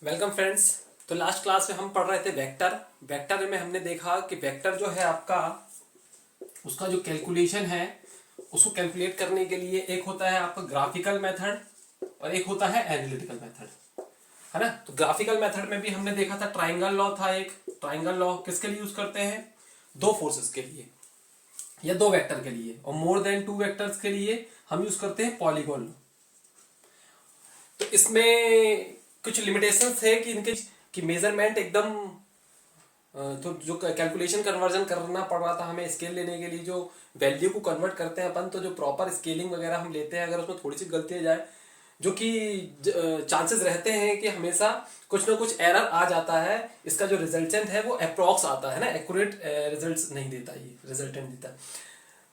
Welcome friends. तो last class में हम पढ़ रहे थे वेक्टर। वेक्टर में हमने देखा कि वेक्टर जो है आपका, उसका जो कैलकुलेशन है, उसको कैलकुलेट करने के लिए एक होता है आपका ग्राफिकल मेथड और एक होता है एनालिटिकल मेथड, है ना। तो ग्राफिकल मेथड में भी हमने देखा था ट्राइंगल लॉ था। एक ट्राइंगल लॉ किसके लिए यूज करते हैं? दो फोर्सेस के लिए या दो वेक्टर के लिए, और मोर देन टू वेक्टर्स के लिए हम यूज करते हैं पॉलीगॉन लॉ। तो इसमें कुछ लिमिटेशंस थे कि इनके कि मेजरमेंट एकदम तो जो कैलकुलेशन कन्वर्जन करना पड़ रहा था हमें स्केल लेने के लिए, जो वैल्यू को कन्वर्ट करते हैं अपन, तो जो प्रॉपर स्केलिंग वगैरह हम लेते हैं, अगर उसमें थोड़ी सी गलती हो जाए, जो कि चांसेस रहते हैं कि हमेशा कुछ ना कुछ एरर आ जाता है, इसका जो रिजल्टेंट है वो अप्रॉक्स आता है ना, एक्यूरेट रिजल्ट्स नहीं देता, ये रिजल्टेंट देता है।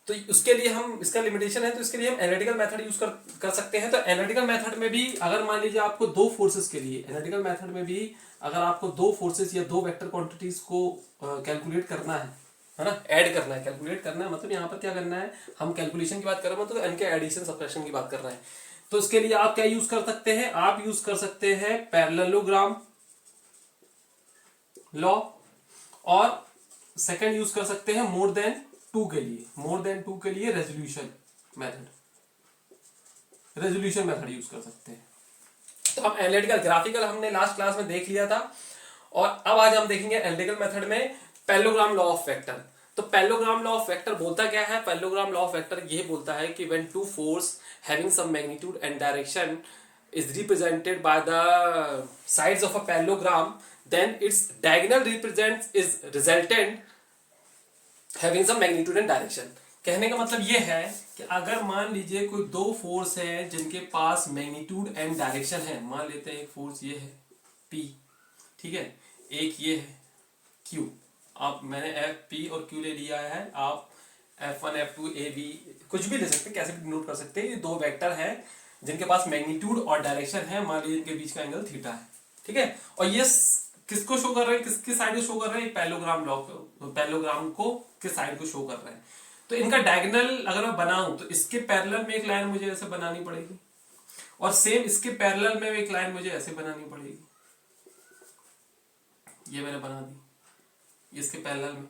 तो उसके लिए हम, इसका लिमिटेशन है, तो इसके लिए हम एनालिटिकल मेथड यूज कर सकते हैं। तो एनालिटिकल मेथड में भी अगर मान लीजिए आपको दो फोर्सेस के लिए, एनालिटिकल मेथड में भी अगर आपको दो फोर्सेस या दो वेक्टर क्वांटिटीज को कैलकुलेट करना है ना, ऐड करना है। कैलकुलेट करना है मतलब यहाँ पर क्या करना है, हम कैलकुलेशन की बात कर रहे हैं, मतलब इनके एडिशन सब्ट्रैक्शन की बात कर रहे हैं। तो इसके लिए आप क्या यूज कर सकते हैं? आप यूज कर सकते हैं पैरेललोग्राम लॉ, और सेकंड यूज कर सकते हैं मोर देन टू के लिए। मोर देन टू के लिए resolution method, resolution method use कर सकते हैं। तो हम एनालिटिकल ग्राफिकल हमने लास्ट क्लास में देख लिया था, और अब आज हम देखेंगे एनालिटिकल मेथड में पैरेललोग्राम लॉ ऑफ वेक्टर। तो पैरेललोग्राम लॉ ऑफ वेक्टर बोलता क्या है? पैरेललोग्राम लॉ ऑफ वेक्टर ये बोलता है कि when two force having some magnitude and direction is represented by the sides of a parallelogram, then its diagonal represents is resultant having some magnitude and direction। कहने का मतलब ये है कि अगर मान लीजिए कोई दो फोर्स है जिनके पास मैग्नीट्यूड एंड डायरेक्शन है, मान लेते हैं एक फोर्स ये है P, ठीक है, एक ये है Q। आप, मैंने F P और Q ले लिया है, आप F1 F2 A B कुछ भी ले सकते हैं, कैसे भी नोट कर सकते हैं। ये दो वेक्टर है जिनके पास मैग्नीट्यूड और डायरेक्शन है, मान लीजिए इनके बीच का एंगल थीटा है, ठीक है। और ये किसको शो कर रहे हैं, किसकी साइड को शो कर रहे हैं? पैरेललोग्राम लॉ को, पैरेललोग्राम को किस साइड को शो कर रहे हैं। तो इनका डायगोनल अगर मैं बनाऊं तो इसके पैरेलल में एक लाइन मुझे ऐसे बनानी पड़ेगी, और सेम इसके पैरेलल में एक लाइन मुझे ऐसे बनानी पड़ेगी। ये मैंने बना दी इसके पैरेलल में।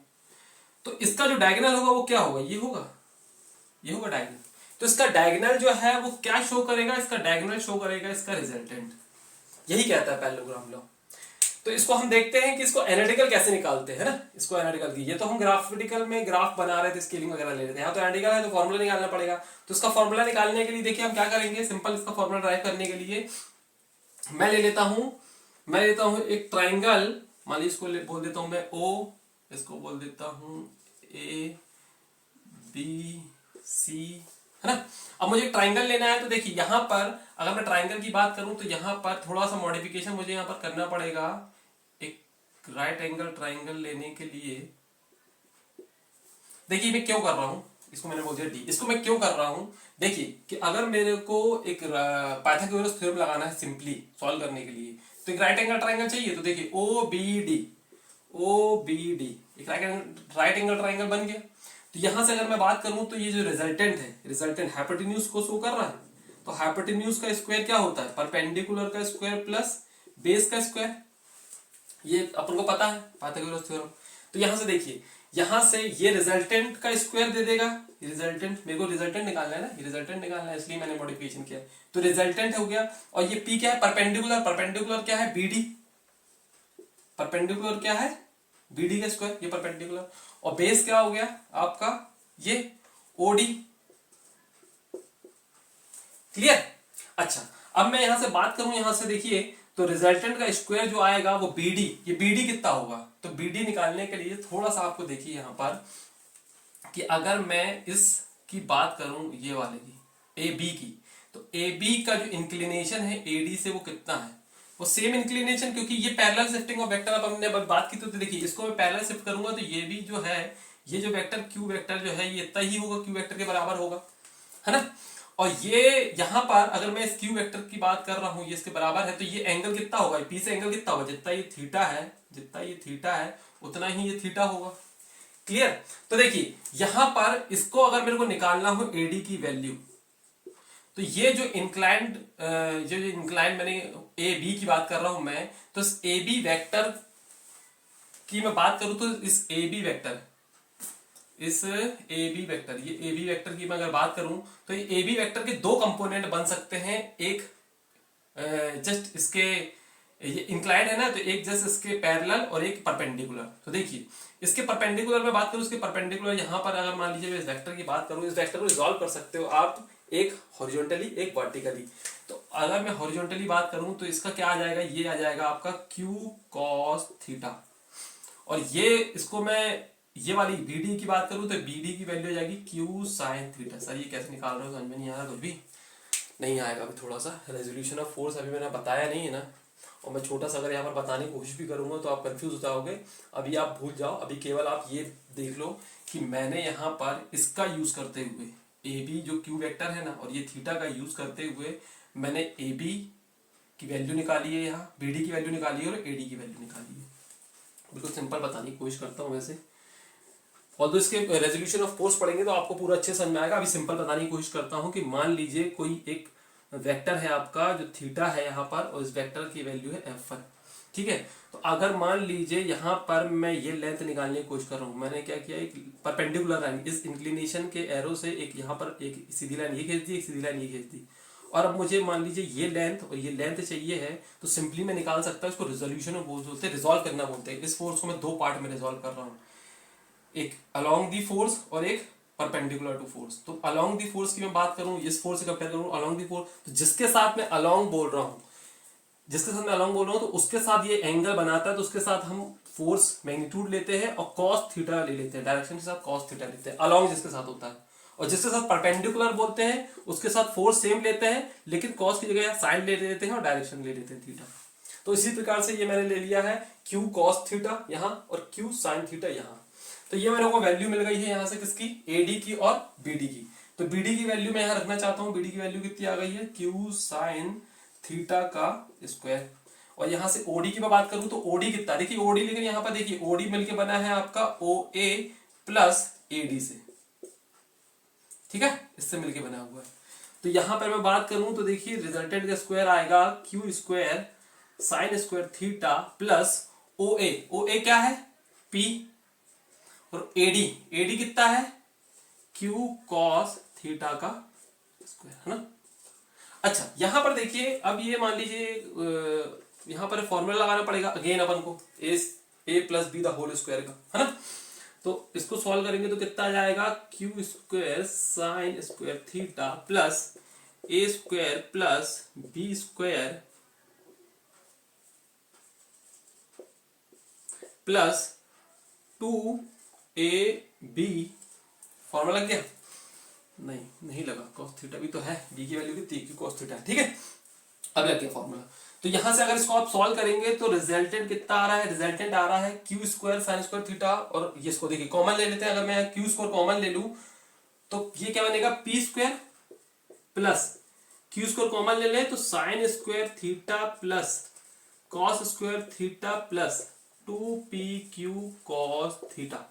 तो इसका जो डायगोनल होगा वो क्या होगा? ये होगा, ये होगा डायगोनल। तो इसका डायगोनल जो है वो क्या शो करेगा? इसका डायगोनल शो करेगा इसका रिजल्टेंट। यही कहता है पैरेललोग्राम लॉ। तो इसको हम देखते हैं कि इसको एनालिटिकल कैसे निकालते हैं ना। इसको एनालिटिकल की, ये तो हम ग्राफिकल में ग्राफ बना रहे थे, स्केलिंग वगैरह ले रहे थे। यहाँ तो एनालिटिकल है तो फॉर्मूला निकालना पड़ेगा। तो इसका फॉर्मूला निकालने के लिए देखिए हम क्या करेंगे। सिंपल इसका फॉर्मूला ड्राइव करने के लिए मैं लेता हूं एक ट्राइंगल। मान लीजिए इसको बोल देता हूं मैं O, इसको बोल देता हूं A B C, है ना। अब मुझे ट्राइंगल लेना है, तो देखिए यहां पर अगर मैं ट्राइंगल की बात करूं तो यहां पर थोड़ा सा मॉडिफिकेशन मुझे यहां पर करना पड़ेगा। एक राइट एंगल ट्राइंगल लेने के लिए देखिए मैं क्यों कर रहा हूं, इसको मैंने बोल दिया D। इसको मैं क्यों कर रहा हूं? देखिए कि अगर मेरे को एक पाइथागोरस थ्योरम लगाना है सिंपली सॉल्व करने के लिए, तो एक राइट एंगल ट्राइंगल चाहिए। तो देखिए ओ बी डी एक राइट एंगल ट्राइंगल बन गया। तो यहां से अगर मैं बात करूं तो ये जो रिजल्टेंट है, रिजल्टेंट हाइपोटेन्यूज को शो कर रहा है। तो हाइपोटेन्यूज का स्क्वायर क्या होता है? परपेंडिकुलर का स्क्वायर प्लस बेस का स्क्वायर। ये अपन को पता है पाइथागोरस थ्योरम। तो यहां से देखिए, यहां से ये रिजल्टेंट का स्क्वायर दे देगा। रिजल्टेंट, मेरे को रिजल्टेंट निकालना है ना, रिजल्टेंट निकालना है, इसलिए मैंने मॉडिफिकेशन किया। तो रिजल्टेंट हो गया। और ये P क्या है? परपेंडिकुलर। परपेंडिकुलर क्या है? BD। परपेंडिकुलर क्या है? BD का स्क्वायर, ये परपेंडिकुलर। और बेस क्या हो गया आपका? ये OD। क्लियर? अच्छा, अब मैं यहां से बात करूं, यहां से देखिए तो रिजल्टेंट का स्क्वायर जो आएगा वो BD, ये BD कितना होगा? तो BD निकालने के लिए थोड़ा सा आपको देखिए यहां पर कि अगर मैं इसकी बात करूं ये वाले की AB की, तो AB का जो इंक्लिनेशन है AD से वो कितना है? वो सेम इंक्लिनेशन, क्योंकि ये पैरेलल शिफ्टिंग ऑफ वेक्टर अब हमने बात की। तो देखिए इसको मैं पैरेलल शिफ्ट करूंगा तो ये भी जो है, ये जो वेक्टर Q वेक्टर जो है ये इतना ही होगा, Q वेक्टर के बराबर होगा, है ना। और ये यहां पर अगर मैं इस Q वेक्टर की बात कर रहा हूं, ये इसके बराबर है, तो ये एंगल कितना होगा? P से एंगल कितना होगा? जितना ये थीटा है, जितना ये थीटा है उतना ही ये थीटा होगा। क्लियर? तो देखिए यहां पर इसको अगर मेरे को निकालना हो AD की वैल्यू, तो ये जो इंक्लाइंड मैंने ए बी की बात कर रहा हूं मैं, तो इस ए बी वेक्टर की मैं बात करूं तो इस ए बी वेक्टर ये ए बी वेक्टर की मैं अगर बात करूं तो ये ए बी वेक्टर के दो कंपोनेंट बन सकते हैं। एक जस्ट इसके ये इंक्लाइंड है ना, तो एक जस्ट इसके पैरेलल और एक परपेंडिकुलर। तो देखिए इसके परपेंडिकुलर में बात करूं, इसके परपेंडिकुलर यहां पर अगर मान लीजिए मैं इस वेक्टर की बात करूं, इस वेक्टर को रिजॉल्व कर सकते हो आप एक हॉरिजॉन्टली एक वर्टिकली। तो अगर मैं हॉरिजॉन्टली बात करूं तो इसका क्या आ जाएगा, ये आ जाएगा आपका क्यू कॉस थीटा। और ये इसको मैं ये वाली BD की बात करूं तो BD की वैल्यू हो जाएगी क्यू साइन थीटा। सर ये कैसे निकाल रहे हो, समझ में नहीं आ रहा, कुछ भी नहीं आएगा अभी। थोड़ा सा रेजोल्यूशन ऑफ फोर्स अभी मैंने बताया नहीं है ना, और मैं छोटा सा अगर यहाँ पर बताने की कोशिश भी करूंगा तो आप कंफ्यूज हो जाओगे। अभी आप भूल जाओ, अभी केवल आप ये देख लो कि मैंने यहाँ पर इसका यूज करते हुए AB जो क्यू वेक्टर है ना और ये थीटा का यूज करते हुए मैंने AB की वैल्यू निकाली है, यहाँ BD की वैल्यू निकाली है और AD की वैल्यू निकाली है। बिल्कुल सिंपल बताने की कोशिश करता हूँ वैसे, और इसके रेजोल्यूशन ऑफ फोर्स पढ़ेंगे तो आपको पूरा अच्छे समझ में आएगा। अभी सिंपल बताने की कोशिश करता हूं कि मान लीजिए कोई एक वेक्टर है आपका जो थीटा है यहाँ पर, और इस वेक्टर की वैल्यू है F1, ठीक है। तो अगर मान लीजिए यहाँ पर मैं ये लेंथ निकालने की कोशिश कर रहा हूँ, मैंने क्या किया, एक परपेंडिकुलर लाइन इस इंक्लिनेशन के एरो से एक यहाँ पर एक सीधी लाइन ये खींच दी, एक सीधी लाइन ये खींच दी, और अब मुझे मान लीजिए ये लेंथ और ये लेंथ चाहिए है, तो सिंपली मैं निकाल सकता हूँ इसको। रिजोल्यूशन बोलते हैं, रिजॉल्व करना बोलते हैं। इस फोर्स को मैं दो पार्ट में रिजॉल्व कर रहा हूँ, एक अलोंग दी फोर्स और एक परपेंडिकुलर टू फोर्स। तो अलोंग दी फोर्स की मैं बात करूं, इस फोर्स से कंपेयर करूं अलोंग दी फोर्स, तो जिसके साथ मैं अलोंग बोल रहा हूं, तो उसके साथ ये एंगल बनाता है, तो उसके साथ हम फोर्स मैग्नीट्यूड लेते हैं और कॉस थीटा ले लेते हैं, डायरेक्शन के साथ कॉस थीटा लेते हैं अलोंग जिसके साथ होता है। और जिसके साथ परपेंडिकुलर बोलते हैं उसके साथ फोर्स सेम लेते हैं, लेकिन कॉस की जगह साइन ले लेते हैं और डायरेक्शन ले लेते हैं थीटा। तो इसी प्रकार से ये मैंने ले लिया है क्यू कॉस थीटा यहाँ और क्यू साइन थीटा यहाँ। तो ये मेरे को वैल्यू मिल गई है यहाँ से किसकी, AD की और BD की। तो BD की वैल्यू मैं यहाँ रखना चाहता हूँ, BD की वैल्यू कितनी आ गई है, क्यू साइन थीटा का स्क्वायर। और यहाँ से OD की मैं बात करूँ तो OD कितना, देखिए OD, लेकिन यहाँ पर देखिए OD मिलके बना है आपका OA प्लस AD से, ठीक है, इससे मिलके बना हुआ है। तो यहाँ पर मैं बात करूं तो देखिए रिजल्टेंट का स्क्वायर आएगा Q square sine square theta plus OA क्या है P, और AD कितना है Q कॉस थीटा का स्क्वायर, है ना। अच्छा यहां पर देखिए, अब ये मान लीजिए यहां पर फॉर्मूला लगाना पड़ेगा अगेन अपन को, A plus B the whole square का, है ना। तो इसको सॉल्व करेंगे तो कितना आ जाएगा, Q square sine square theta plus A square plus B square plus 2AB। Formula लग गया, नहीं लगा, cos थीटा भी तो है, b की वैल्यू कितनी, क्यू cos थीटा, ठीक है। अब लग गया फॉर्मूला। तो यहां से अगर इसको आप सॉल्व करेंगे तो रिजल्टेंट कितना आ रहा है, रिजल्टेंट आ रहा है Q square sine square theta, और ये इसको देखिए कॉमन ले लेते हैं। अगर मैं क्यू स्क्वायर कॉमन ले लूं तो ये क्या बनेगा, P square plus Q square common ले लें तो sign square theta plus cos square theta plus 2PQ cos theta.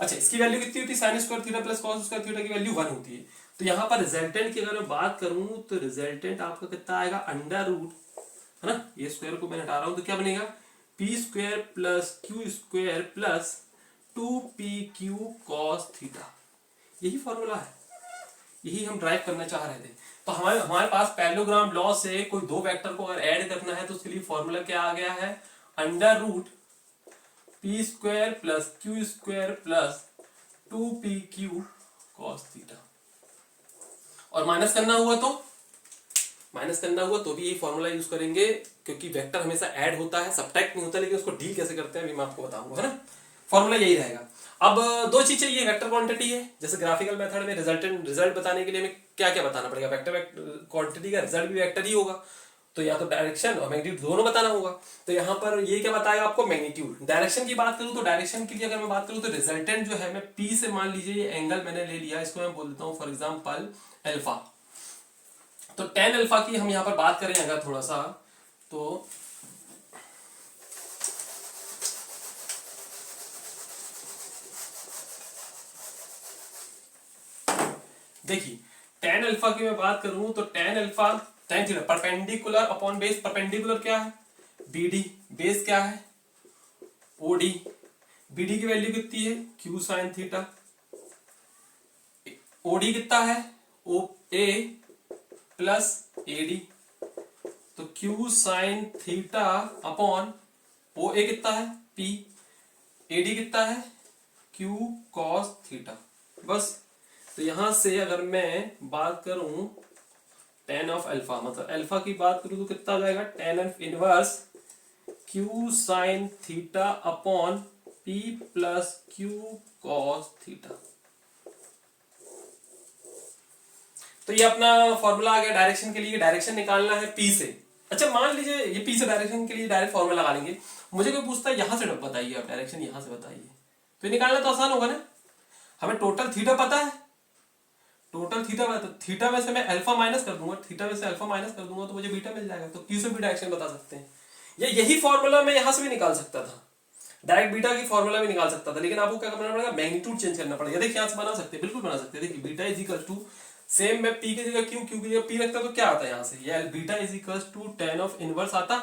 अच्छा इसकी वैल्यू कितनी होती है, sign square theta plus cos square theta की वैल्यू 1 होती है। तो यहाँ पर रिजल्टेंट की अगर मैं बात करूं तो रिजल्टेंट आपका कितना आएगा, अंडर रूट, है ना, ये स्क्वायर को मैं हटा रहा हूं तो क्या बनेगा, P square plus Q square plus 2PQ cos theta. यही फॉर्मूला है, यही हम ड्राइव करना चाह रहे थे। तो हमारे पास पैरेललोग्राम लॉ से कोई दो वेक्टर को अगर ऐड करना है तो उसके लिए फॉर्मूला क्या आ गया है, under root P square plus Q square plus 2PQ cos theta. और माइनस करना हुआ तो भी यही फॉर्मूला यूज करेंगे, क्योंकि वेक्टर हमेशा ऐड होता है, सब्ट्रैक्ट नहीं होता, लेकिन उसको डील कैसे करते हैं अभी मैं आपको बताऊंगा, है ना। फॉर्मूला यही रहेगा। अब दो चीज चाहिए, वेक्टर क्वांटिटी है, जैसे ग्राफिकल मेथड में रिजल्ट बताने के लिए हमें क्या क्या बताना पड़ेगा, वेक्टर क्वांटिटी का रिजल्ट भी वेक्टर ही होगा, तो या तो डायरेक्शन और मैग्नीट्यूड दोनों बताना होगा। तो यहाँ पर ये क्या बताएगा आपको, मैग्नीट्यूड। डायरेक्शन की बात करूं तो डायरेक्शन के लिए अगर मैं बात करूं तो रिजल्टेंट जो है, मैं P से मान लीजिए ये एंगल मैंने ले लिया, इसको मैं बोल देता हूं फॉर एग्जांपल अल्फा। तो tan अल्फा की हम यहाँ पर बात करें अगर थोड़ा सा, तो देखिए टेन अल्फा की मैं बात करूं तो tan alpha tan theta perpendicular upon base, perpendicular क्या है बीडी, बेस क्या है ओडी, बीडी की वैल्यू कितनी है क्यू साइन थीटा, ओडी कितना है ओ ए प्लस एडी, तो Q sine theta upon O A कितना है पी, एडी कितना है क्यू कॉस थीटा। बस, तो यहां से अगर मैं बात करूं टेन ऑफ अल्फा, मतलब अल्फा की बात करूं तो कितना आ जाएगा ten of inverse Q sine theta upon P plus Q cos theta. तो ये अपना फॉर्मूला आ गया डायरेक्शन के लिए, डायरेक्शन निकालना है पी से। अच्छा मान लीजिए ये पी से डायरेक्शन के लिए डायरेक्ट फॉर्मूला लगा लेंगे, मुझे कोई पूछता है यहां से बताइए आप डायरेक्शन यहां से बताइए, तो ये निकालना तो आसान होगा ना, हमें टोटल थीटा पता है, टोटल थीटा पता, तो थीटा में से मैं अल्फा माइनस कर दूंगा, थीटा में से अल्फा माइनस कर दूंगा तो मुझे बीटा मिल जाएगा, तो क्यू से भी डायरेक्शन बता सकते हैं। ये यही फॉर्मूला मैं यहां से भी निकाल सकता था, डायरेक्ट बीटा की फॉर्मूला भी निकाल सकता था, लेकिन आपको क्या करना पड़ेगा मैग्नीट्यूड चेंज करना पड़ेगा। देखिए यहां से बना सकते हैं, बिल्कुल बना सकते हैं। देखिए beta is equal to same, मैं पी की जगह क्यू, क्यू की जगह पी रखता तो क्या आता है यहाँ से, ये beta is equal to tan of inverse आता,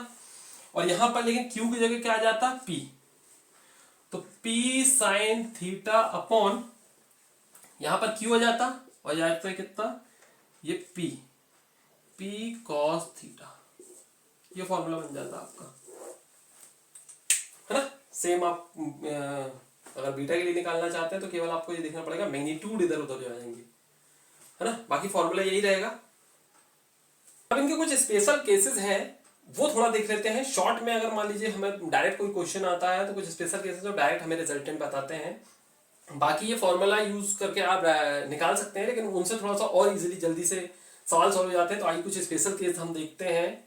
और यहां पर लेकिन क्यू की जगह क्या आ जाता पी, तो पी साइन थीटा अपॉन यहां पर क्यू आ जाता और जाता है कितना ये पी, पी कॉस थीटा, ये फॉर्मूला बन जाता आपका, है ना। सेम आप अगर बीटा के लिए निकालना चाहते हैं तो केवल आपको ये देखना पड़ेगा मैग्नीट्यूड इधर उधर हो जाएंगे, है ना, बाकी फॉर्मूला यही रहेगा। अब इनके कुछ स्पेशल केसेस हैं वो थोड़ा देख लेते हैं शॉर्ट में। अगर मान लीजिए हमें डायरेक्ट कोई क्वेश्चन आता है तो कुछ स्पेशल केसेस जो डायरेक्ट हमें रिजल्टेंट बताते हैं, बाकी ये फॉर्मूला यूज करके आप निकाल सकते हैं, लेकिन उनसे थोड़ा सा और इजीली जल्दी से सवाल सॉल्व हो जाते हैं। तो आइए कुछ स्पेशल केस हम देखते हैं।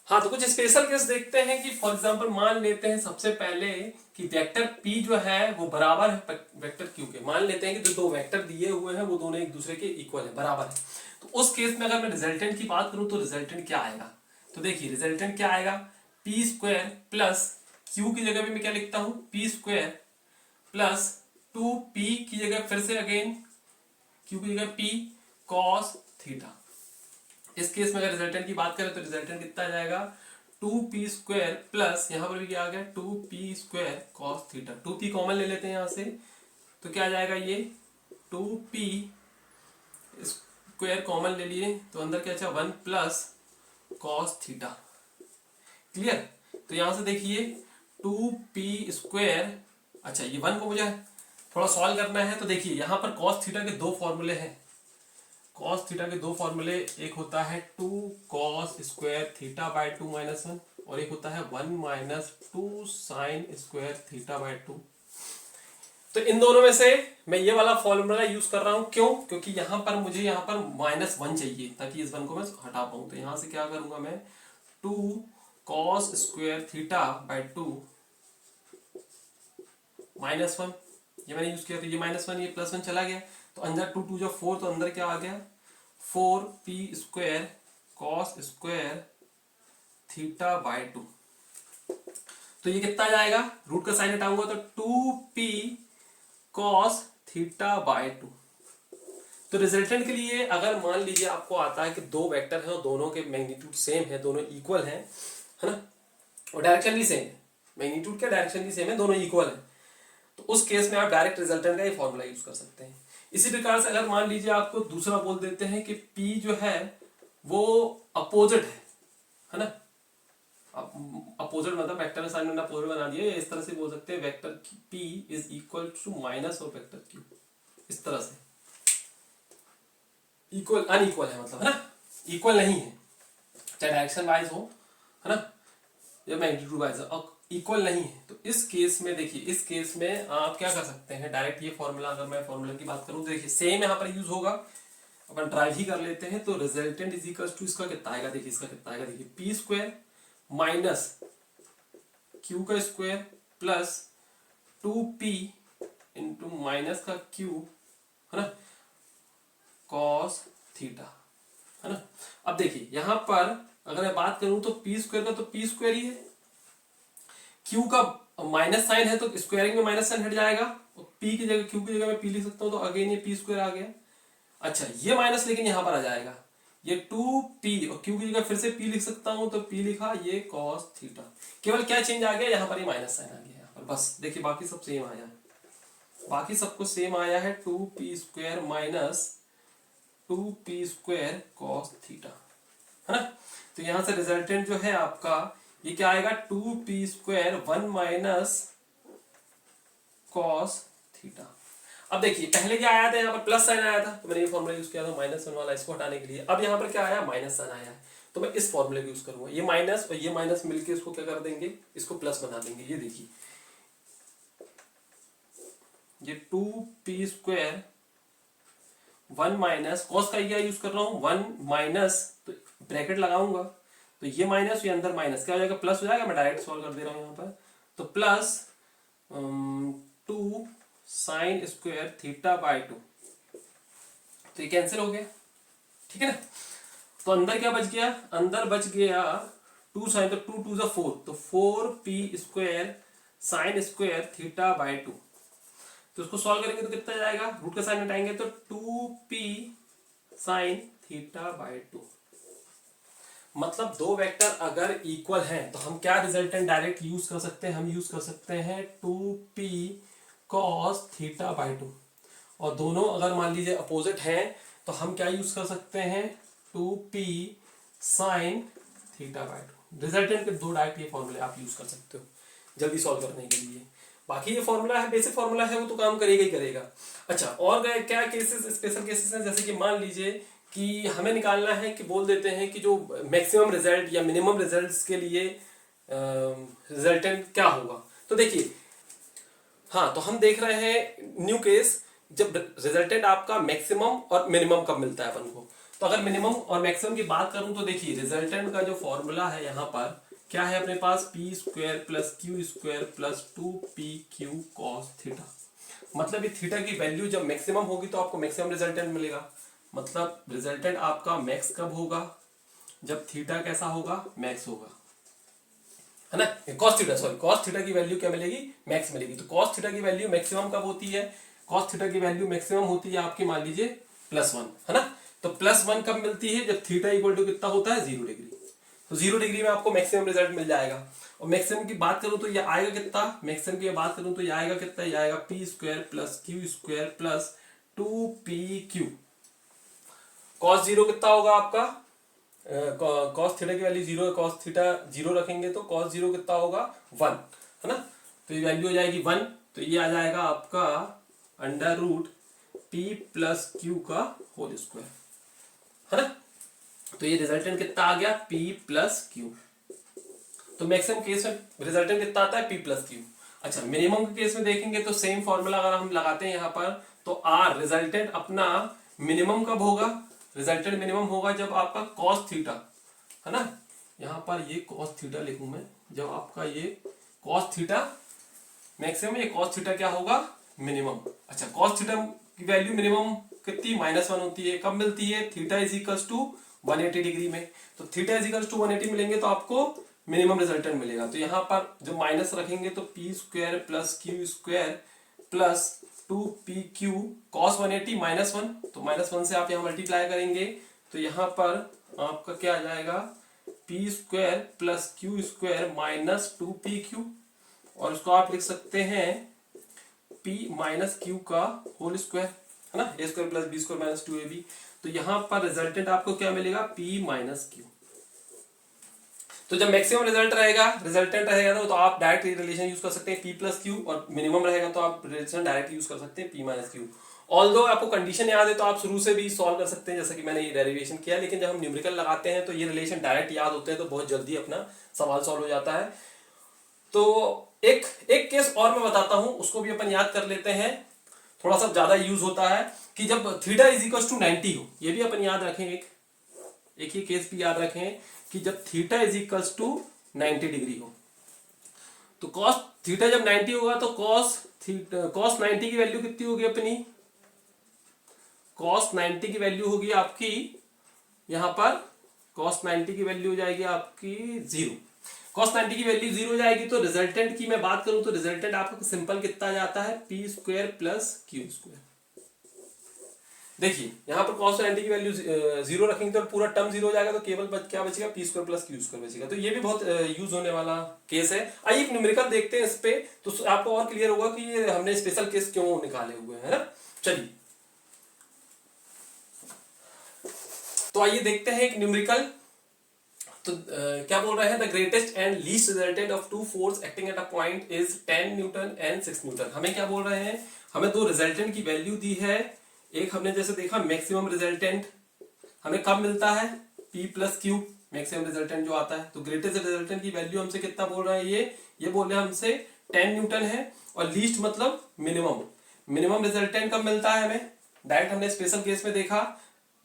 हाँ, तो कुछ स्पेशल केस देखते हैं कि फॉर एग्जांपल मान लेते हैं सबसे पहले कि वेक्टर P जो है वो बराबर है वेक्टर Q के। मान लेते हैं कि जो दो वेक्टर दिए हुए हैं वो दोनों एक दूसरे के इक्वल है, बराबर है। तो उस केस में अगर मैं रिजल्टेंट की बात करूं तो रिजल्टेंट क्या आएगा, तो देखिए रिजल्टेंट क्या आएगा पी स्क्वायर प्लस क्यू की जगह भी मैं क्या लिखता हूं पी स्क्वायर प्लस 2p की जगह फिर से अगेन क्यू की जगह p कॉस थीटा। इस केस में अगर रिजल्टेंट की बात करें तो रिजल्टेंट कितना आ जाएगा 2p स्क्वायर प्लस यहां पर भी क्या आ गया 2p square cos theta. 2p common ले लेते हैं यहां से, तो क्या आ जाएगा ये 2p स्क्वायर कॉमन ले लिए तो अंदर क्या अच्छा 1 प्लस कॉस थीटा। क्लियर। तो यहां से देखिए 2p स्क्वायर, अच्छा ये 1 को मुझे थोड़ा सॉल्व करना है, तो देखिए यहां पर कॉस थीटा के दो फॉर्मूले हैं। कॉस थीटा के दो फॉर्मूले, एक होता है 2 cos square theta by 2 minus 1 और एक होता है 1 minus 2 sign square theta by 2। तो इन दोनों में से मैं ये वाला फॉर्मूला यूज कर रहा हूं, क्यों, क्योंकि यहां पर मुझे यहां पर -1 चाहिए ताकि इस 1 को मैं हटा पाऊं। तो यहां से क्या करूंगा मैं 2 कॉस स्क्वायर थीटा बाय 2 -1, ये मैंने यूज किया, तो ये -1 ये +1 चला गया, तो अंदर 2 2 जो 4, तो अंदर क्या आ गया 4p square cos square theta by 2। तो ये कितना जाएगा, रूट का साइन हटाऊंगा तो 2p कॉस थीटा बाय 2। तो रिजल्टेंट के लिए अगर मान लीजिए आपको आता है कि दो वेक्टर हैं और दोनों के मैग्नीट्यूड सेम है, दोनों इक्वल हैं, है ना, और डायरेक्शन भी सेम है, मैग्नीट्यूड क्या डायरेक्शन भी सेम है, दोनों इक्वल है, तो उस केस में आप डायरेक्ट रिजल्टेंट का ये फॉर्मूला यूज कर सकते हैं। इसी प्रकार से अगर मान लीजिए आपको दूसरा बोल देते हैं कि P जो है वो अपोजिट है ना, अपोजिट मतलब वेक्टर में साइन अपोजिट बना दिया, इस तरह से बोल सकते हैं vector P is equal to minus of vector Q, इस तरह से इक्वल अनइक्वल है, मतलब है ना, इक्वल नहीं है, चाहे डायरेक्शन वाइज हो, है ना, या मैग्नीट्यूड वाइज हो, इक्वल नहीं है। तो इस केस में देखिए, इस केस में आप क्या कर सकते हैं, डायरेक्ट ये फॉर्मूला, अगर मैं फॉर्मूला की बात करूं तो देखिए सेम यहाँ पर यूज होगा, अपन ड्राइव ही कर लेते हैं। तो रिजल्टेंट इज इक्वल टू इसका कितना आएगा, देखिए इसका कितना आएगा, देखिए पी स्क्वायर माइनस क्यू का square plus 2p into minus का q, है ना, कॉस थीटा, है ना। अब देखिए यहां पर अगर मैं बात करूं तो पी स्क्वायर का तो पी स्क्वायर ही है, क्यू का माइनस साइन है तो स्क्वायरिंग में माइनस साइन हट जाएगा, पी की जगह क्यू की जगह मैं पी लिख सकता हूं, तो अगेन ये पी स्क्वायर आ गया। अच्छा ये माइनस लेकिन यहां पर आ जाएगा, ये 2p और क्यू की जगह फिर से p लिख सकता हूं, तो p लिखा, ये cos थीटा। केवल क्या चेंज आ गया यहाँ पर, ये माइनस साइन आ गया यहाँ पर, बस देखिए बाकी सब सेम आया है, बाकी सब कुछ सेम आया है, 2p square minus 2p square cos theta, है ना। तो यहां से रिजल्टेंट जो है आपका ये क्या आएगा, 2p square 1 minus cos theta. अब देखिए पहले क्या आया था, यहाँ पर प्लस साइन आया था, तो मैंने ये फॉर्मूला यूज किया था माइनस वन वाला, इसको हटाने के लिए। अब यहाँ पर क्या आया, माइनस साइन आया है, तो मैं इस फॉर्मूले का यूज करूंगा, ये माइनस और ये माइनस मिलके इसको क्या कर देंगे, इसको प्लस बना देंगे। ये देखिए ये 2p स्क्वायर 1 माइनस कॉस का क्या यूज कर रहा हूं, 1 माइनस, तो ब्रैकेट लगाऊंगा, तो ये माइनस ये अंदर माइनस क्या हो जाएगा, प्लस हो जाएगा। मैं डायरेक्ट सॉल्व कर दे रहा हूं यहाँ पर, तो plus 2 sign square theta by 2, तो ये कैंसिल हो गया, ठीक है ना। तो अंदर क्या बच गया, अंदर बच गया 2 साइन, तो 2 2 4, तो 4p square sine square theta by 2, तो उसको सॉल्व करेंगे तो कितना जाएगा, रूट का साइन हटाएंगे तो 2p साइन थीटा बाय 2। मतलब दो वेक्टर अगर इक्वल हैं तो हम क्या रिजल्टेंट डायरेक्ट यूज कर सकते हैं, हम यूज कर सकते हैं 2p cos थीटा बाय 2, और दोनों अगर मान लीजिए अपोजिट हैं तो हम क्या यूज कर सकते हैं, 2p sin theta by 2। Resultant के दो डायरेक्ट ये फॉर्मूले आप यूज कर सकते हो जल्दी सॉल्व करने के लिए। बाकी ये फॉर्मूला है, बेसिक फॉर्मूला है, वो तो काम करेगा ही करेगा। अच्छा और क्या केसेस, स्पेशल केसेस हैं, जैसे कि मान लीजिए कि हमें निकालना है कि बोल देते हैं कि जो मैक्सिमम रिजल्ट या मिनिमम रिजल्ट्स के लिए रिजल्टेंट क्या होगा। तो देखिए हाँ, तो हम देख रहे हैं न्यू केस, जब रिजल्टेंट आपका मैक्सिमम और मिनिमम कब मिलता है अपन को। तो अगर मिनिमम और मैक्सिमम की बात करूं तो देखिए रिजल्टेंट का जो फॉर्मूला है यहाँ पर क्या है अपने पास, P square plus Q square plus 2pq cos theta. मतलब ये थीटा की वैल्यू जब मैक्सिमम होगी तो आपको मैक्सिमम रिजल्टेंट मिलेगा। मतलब रिजल्टेंट आपका मैक्स कब होगा, जब थीटा कैसा होगा, मैक्स होगा, है ना। cos theta, sorry cos theta की वैल्यू क्या मिलेगी, मैक्स मिलेगी। तो cos थीटा की वैल्यू मैक्सिमम कब होती है, cos थीटा की वैल्यू मैक्सिमम होती है आपकी मान लीजिए +1, है ना। तो +1 कब मिलती है, जब थीटा इक्वल टू कितना होता है, 0 डिग्री। तो 0 डिग्री में आपको मैक्सिमम रिजल्ट मिल जाएगा। और मैक्सिमम की बात करूं तो ये आएगा कितना, मैक्सिमम की बात करूं तो ये आएगा कितना, ये आएगा p square plus Q square plus 2pq। cos 0 कितना होगा आपका, cos थीटा की वैल्यू 0 है, cos थीटा 0 रखेंगे तो cos 0 कितना होगा, 1, है ना। तो ये वैल्यू हो जाएगी 1, तो ये आ जाएगा आपका under root p plus Q का होल स्क्वायर, है ना। तो ये रिजल्टेंट कितना आ गया, p प्लस क्यू। तो मैक्सिमम केस में रिजल्टेंट कितना आता है, p प्लस क्यू। अच्छा मिनिमम के केस में देखेंगे तो सेम फॉर्मूला अगर हम लगाते हैं यहाँ पर, तो r रिजल्टेंट अपना मिनिमम कब होगा, रिजल्टेंट मिनिमम होगा जब आपका cos थीटा, है ना। यहाँ पर ये cos थीटा लिखूं मैं, जब आपका ये cos थीटा मैक्सिमम, ये cos थीटा क्या होगा, मिनिमम। अच्छा cos थीटा की वैल्यू मिनिमम कितनी, -1 होती है, कब मिलती है, theta is equals to 180 degree में। तो थीटा इज इक्वल्स टू 180 मिलेंगे तो आपको मिनिमम रिजल्टेंट मिलेगा। तो यहाँ पर जब माइनस रखेंगे तो p square plus Q square plus 2pq cos 180 -1, तो -1 से आप यहाँ मल्टीप्लाई करेंगे तो यहाँ पर आपका क्या आ जाएगा, p square plus Q square minus 2pq, और उसको आप लिख सकते हैं p माइनस क्यू का होल स्क्वायर, है ना, a square plus b square minus 2ab। तो यहाँ पर रिजल्टेंट आपको क्या मिलेगा, p माइनस क्यू। तो जब मैक्सिमम रिजल्टेंट रहेगा तो आप डायरेक्ट रिलेशन यूज कर सकते हैं p प्लस क्यू, और मिनिमम रहेगा तो आप रिलेशन डायरेक्ट यूज कर सकते हैं p माइनस क्यू। ऑल्दो आपको कंडीशन याद है तो आप शुरू से भी सॉल्व कर सकते हैं, जैसा कि मैंने ये डेरिवेशन किया, लेकिन जब हम न्यूमेरिकल लगाते हैं तो ये रिलेशन डायरेक्ट याद होते हैं तो बहुत जल्दी अपना सवाल सॉल्व हो जाता है। तो एक केस और मैं बताता हूं, उसको भी अपन याद कर लेते हैं, थोड़ा सा ज्यादा यूज होता है, कि जब थीटा इज इक्वल टू 90 हो, ये भी अपन याद रखें, एक ही केस भी याद रखें कि जब theta is equal to 90 degree हो, तो कॉस थीटा जब 90 होगा तो कॉस 90 की वैल्यू कितनी होगी अपनी, कॉस 90 की वैल्यू होगी आपकी यहां पर, कॉस 90 की वैल्यू हो जाएगी आपकी 0। कॉस 90 की वैल्यू 0 हो जाएगी तो रिजल्टेंट की मैं बात करूं तो रिजल्टेंट आपका सिंपल कितना जाता है, P square plus Q square. देखिए यहां पर cos 90 की वैल्यू 0 रखेंगे तो पूरा टर्म 0 हो जाएगा, तो केवल क्या बचेगा, P square plus Q square बचेगा। तो ये भी बहुत यूज होने वाला केस है। आइए एक न्यूमेरिकल देखते हैं इस पे, तो आपको और क्लियर होगा कि ये हमने स्पेशल केस क्यों निकाले हुए हैं ना। चलिए तो आइए देखते हैं एक न्यूमेरिकल। तो क्या बोल रहे हैं, the greatest and least resultant of two force acting at a point is 10 newton and 6 newton. हमें क्या बोल रहे हैं, हमें दो रिजल्टेंट की वैल्यू दी है। एक हमने जैसे देखा मैक्सिमम रिजल्टेंट हमें कब मिलता है, P plus Q maximum resultant जो आता है। तो ग्रेटेस्ट रिजल्टेंट की वैल्यू हमसे कितना बोल रहा है, ये बोल रहे हैं हमसे 10 न्यूटन है। और लीस्ट मतलब मिनिमम रिजल्टेंट कब मिलता है हमें, डायरेक्ट हमने स्पेशल केस में देखा,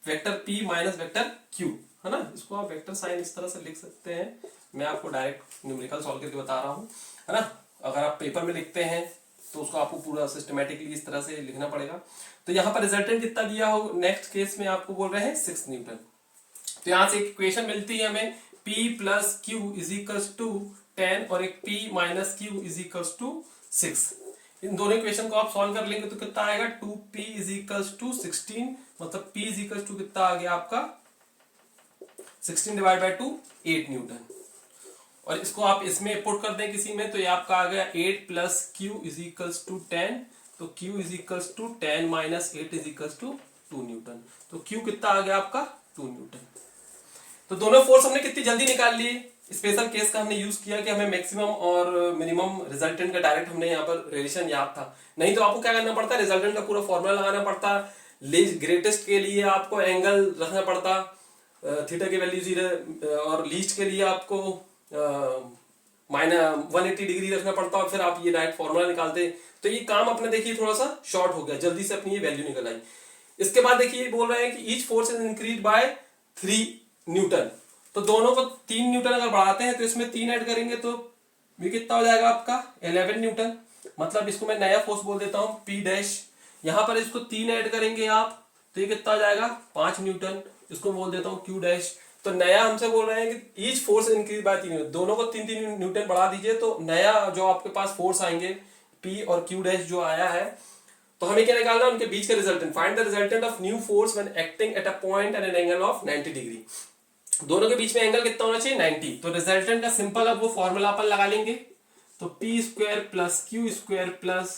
vector P minus vector Q है ना। इसको आप वेक्टर साइन इस तरह से लिख सकते हैं, मैं आपको डायरेक्ट न्यूमेरिकल सॉल्व करके बता रहा हूं है ना। अगर आप पेपर में लिखते हैं तो उसको आपको पूरा सिस्टमेटिकली इस तरह से लिखना पड़ेगा। तो यहाँ पर रिजल्टेंट कितना दिया हो, नेक्स्ट केस में आपको बोल रहे हैं 6 न्यूटन। तो यहाँ से एक इक्वेशन मिलती है हमें, P plus Q is equals to 10 और एक P minus Q is equals to 6। इन दोनों इक्वेशन को आप सॉल्व कर लेंगे तो कितना आएगा, 2P इज इक्वल्स टू 16, मतलब P इज इक्वल्स टू कितना आ गया आपका 16 डिवाइड बाई 2 8 न्यूटन। और इसको आप इसमें पुट कर दें किसी में तो ये आपका आ गया 8 plus Q is equals to 10, तो Q is equals to 10 minus 8 is equals to 2 newton. तो Q कितना आ गया आपका 2 न्यूटन। तो दोनों फोर्स हमने कितनी जल्दी निकाल लिए। स्पेशल केस का हमने यूज किया कि हमें मैक्सिमम और मिनिमम रिजल्टेंट का डायरेक्ट हमने यहाँ पर रिलेशन याद था, नहीं तो आपको क्या करना पड़ता, रिजल्टेंट का पूरा फॉर्मूला लगाना पड़ता, ग्रेटेस्ट के लिए आपको एंगल रखना पड़ता, थीटा की वैल्यू 0, और लीस्ट के लिए आपको माइनस 180 डिग्री रखना पड़ता और फिर आप ये डायरेक्ट फॉर्मूला निकालते। तो ये काम अपने देखिए थोड़ा सा शॉर्ट हो गया, जल्दी से अपनी ये वैल्यू निकल आई। इसके बाद देखिए बोल रहे हैं कि each force is increase by 3 Newton. तो दोनों को 3 न्यूटन अगर बढ़ाते हैं तो इसमें 3 ऐड करेंगे तो ये कितना हो जाएगा आपका 11 न्यूटन। मतलब इसको मैं नया फोर्स बोल देता हूं P डैश। यहां पर इसको 3 ऐड करेंगे आप तो ये कितना हो जाएगा 5 न्यूटन, इसको बोल देता हूं Q डैश। तो नया हमसे बोल रहे हैं कि ईच फोर्स इंक्रीज बाय 3, दोनों को 3 न्यूटन बढ़ा दीजिए तो नया जो आपके पास फोर्स आएंगे P और Q डैश जो आया है। तो हमें क्या निकालना है, उनके बीच का resultant. Find the resultant of new force when acting at a point at an angle of 90 degree. दोनों के बीच में एंगल कितना होना चाहिए 90। तो रिजल्टेंट का सिंपल अब वो फॉर्मूला अपन लगा लेंगे, तो P square plus Q square plus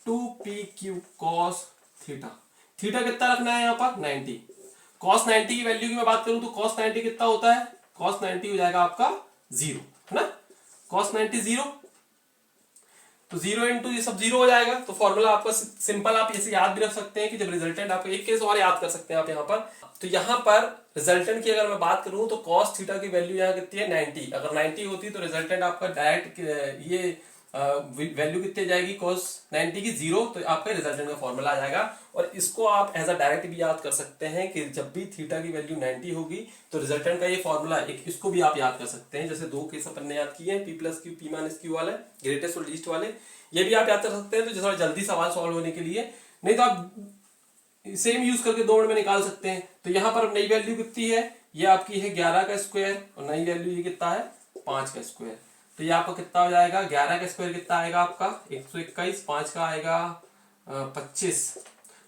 2PQ cos theta. Theta कितना रखना है यहाँ पर 90। cos 90 की वैल्यू की मैं बात करूं तो cos 90 कितना होता है, cos 90 हो जाएगा आपका 0 है ना। cos 90 0, तो 0 इंटू ये सब 0 हो जाएगा। तो फॉर्मूला आपका सिंपल, आप इसे याद भी रख सकते हैं कि जब रिजल्टेंट आपको एक केस और याद कर सकते हैं आप यहाँ पर। तो यहाँ पर रिजल्टेंट की अगर मैं बात करूं तो cos थीटा की वैल्यू यहाँ कितनी है 90। अगर 90 होती तो रिजल्टेंट आपका डायरेक्ट ये वैल्यू कितनी जाएगी cos 90 की 0, तो आपका रिजल्टेंट का फॉर्मूला आ जाएगा। और इसको आप एज अ डायरेक्ट भी याद कर सकते हैं कि जब भी थीटा की वैल्यू 90 होगी तो रिजल्टेंट का ये फॉर्मूला एक, इसको भी आप याद कर सकते हैं। जैसे दो केस अपन ने याद किए हैं, P plus Q P minus Q वाले, ग्रेटेस्ट और लीस्ट वाले, ये भी आप याद कर सकते हैं। तो थोड़ा जल्दी सवाल सॉल्व होने के लिए, नहीं तो आप सेम यूज करके 2 मिनट में निकाल सकते हैं। तो यहाँ पर नई वैल्यू कितनी है, ये आपकी है 11 का स्क्वायर और नई वैल्यू ये कितना है 5 का स्क्वायर। तो ये आपका कितना हो जाएगा 11 का स्क्वायर कितना आएगा आपका 121, 5 का आएगा 25।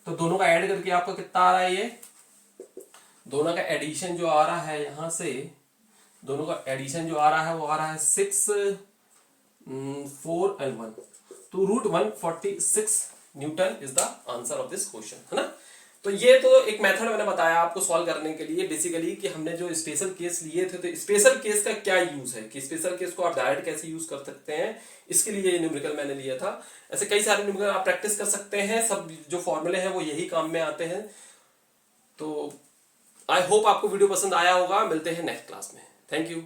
तो दोनों का ऐड करके आपका कितना आ रहा है, ये दोनों का एडिशन जो आ रहा है यहाँ से, दोनों का एडिशन जो आ रहा है वो आ रहा है 6, 4 and 1, तो √146 Newton is the answer of this question है ना। तो ये तो एक मेथड मैंने बताया आपको सॉल्व करने के लिए, बेसिकली कि हमने जो स्पेशल केस लिए थे तो स्पेशल केस का क्या यूज है, कि स्पेशल केस को आप डायरेक्ट कैसे यूज कर सकते हैं, इसके लिए ये न्यूमेरिकल मैंने लिया था। ऐसे कई सारे न्यूमेरिकल आप प्रैक्टिस कर सकते हैं, सब जो फॉर्मूले हैं वो यही काम में आते हैं। तो आई होप आपको वीडियो पसंद आया होगा। मिलते हैं नेक्स्ट क्लास में। Thank you.